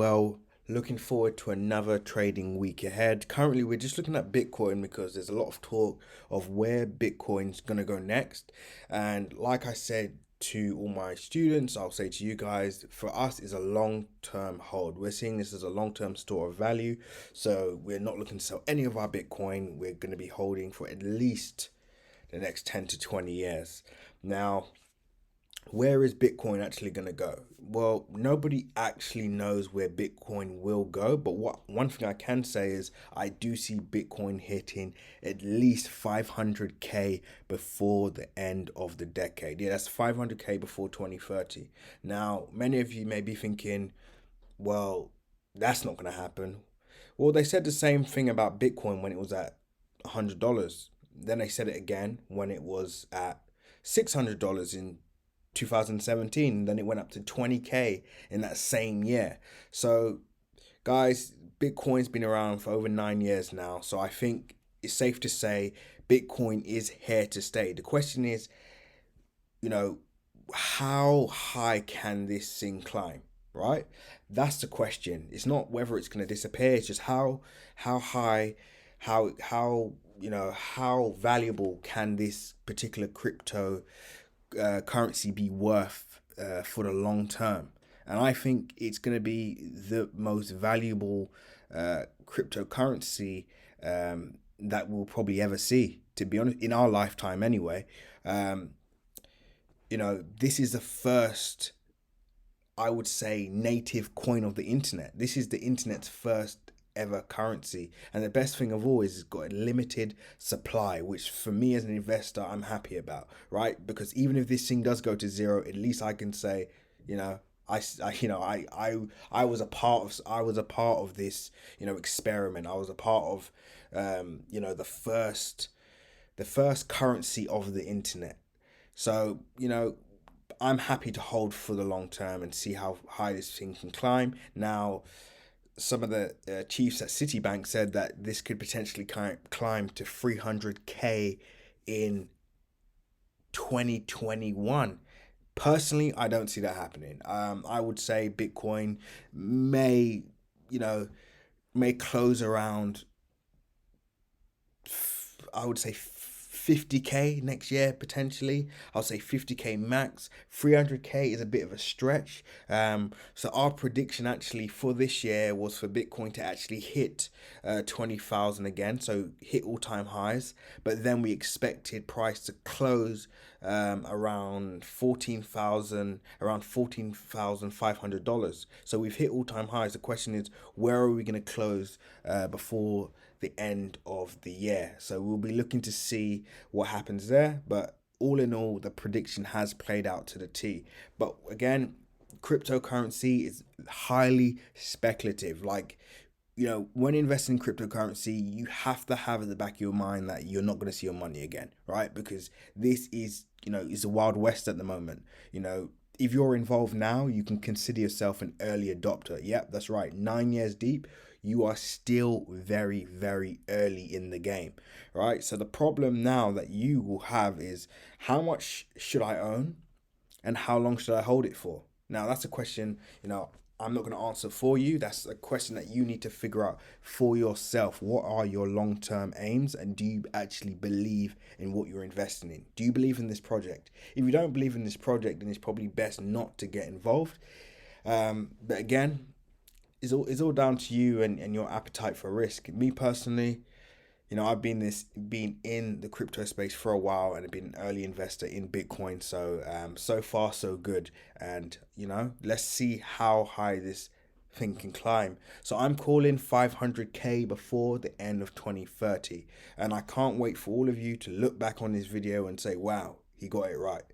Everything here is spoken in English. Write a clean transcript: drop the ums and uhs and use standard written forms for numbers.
Well, looking forward to another trading week ahead. Currently, we're just looking at Bitcoin because there's a lot of talk of where Bitcoin's going to go next. And like I said to all my students, I'll say to you guys, for us is a long-term hold. We're seeing this as a long-term store of value. So we're not looking to sell any of our Bitcoin. We're going to be holding for at least the next 10 to 20 years. Now, where is Bitcoin actually going to go? Well, nobody actually knows where Bitcoin will go, but one thing I can say is I do see Bitcoin hitting at least 500k before the end of the decade. Yeah, that's 500k before 2030. Now, many of you may be thinking, well, that's not going to happen. Well, they said the same thing about Bitcoin when it was at $100. Then they said it again when it was at $600 in 2017. Then it went up to 20k in that same year. So, guys, Bitcoin's been around for over 9 years now. So I think it's safe to say Bitcoin is here to stay. The question is, you know, how high can this thing climb? Right? That's the question. It's not whether it's going to disappear. It's just how high, how valuable can this particular crypto currency be worth for the long term? And I think it's going to be the most valuable cryptocurrency that we'll probably ever see, to be honest, in our lifetime anyway. Um, this is the first, I would say, native coin of the internet. This is the internet's first ever currency. And the best thing of all is it's got a limited supply, which for me as an investor, I'm happy about, right? Because even if this thing does go to zero, at least I can say, you know, I was a part of this, experiment. I was a part of, the first currency of the internet. So, I'm happy to hold for the long term and see how high this thing can climb. Now, some of the chiefs at Citibank said that this could potentially climb to 300k in 2021. Personally, I don't see that happening. I would say Bitcoin may, you know, may close around, I would say 50k next year potentially. I'll say 50k max. 300k is a bit of a stretch. So our prediction actually for this year was for Bitcoin to actually hit 20,000 again, so hit all-time highs. But then we expected price to close around $14,500. So we've hit all-time highs. The question is, where are we going to close before the end of the year? So we'll be looking to see what happens there. But all in all, the prediction has played out to the T. But again, cryptocurrency is highly speculative. Like, when investing in cryptocurrency, you have to have at the back of your mind that you're not going to see your money again, right? Because this is a wild west at the moment. If you're involved now, you can consider yourself an early adopter. Yep, that's right. 9 years deep, you are still very, very early in the game, right? So the problem now that you will have is, how much should I own and how long should I hold it for? Now, that's a question, I'm not going to answer for you. That's a question that you need to figure out for yourself. What are your long-term aims, and do you actually believe in what you're investing in? Do you believe in this project? If you don't believe in this project, then it's probably best not to get involved. But again, it's all down to you and your appetite for risk. Me personally, I've been in the crypto space for a while and have been an early investor in Bitcoin. So so far so good. And let's see how high this thing can climb. So I'm calling 500k before the end of 2030. And I can't wait for all of you to look back on this video and say, wow, he got it right.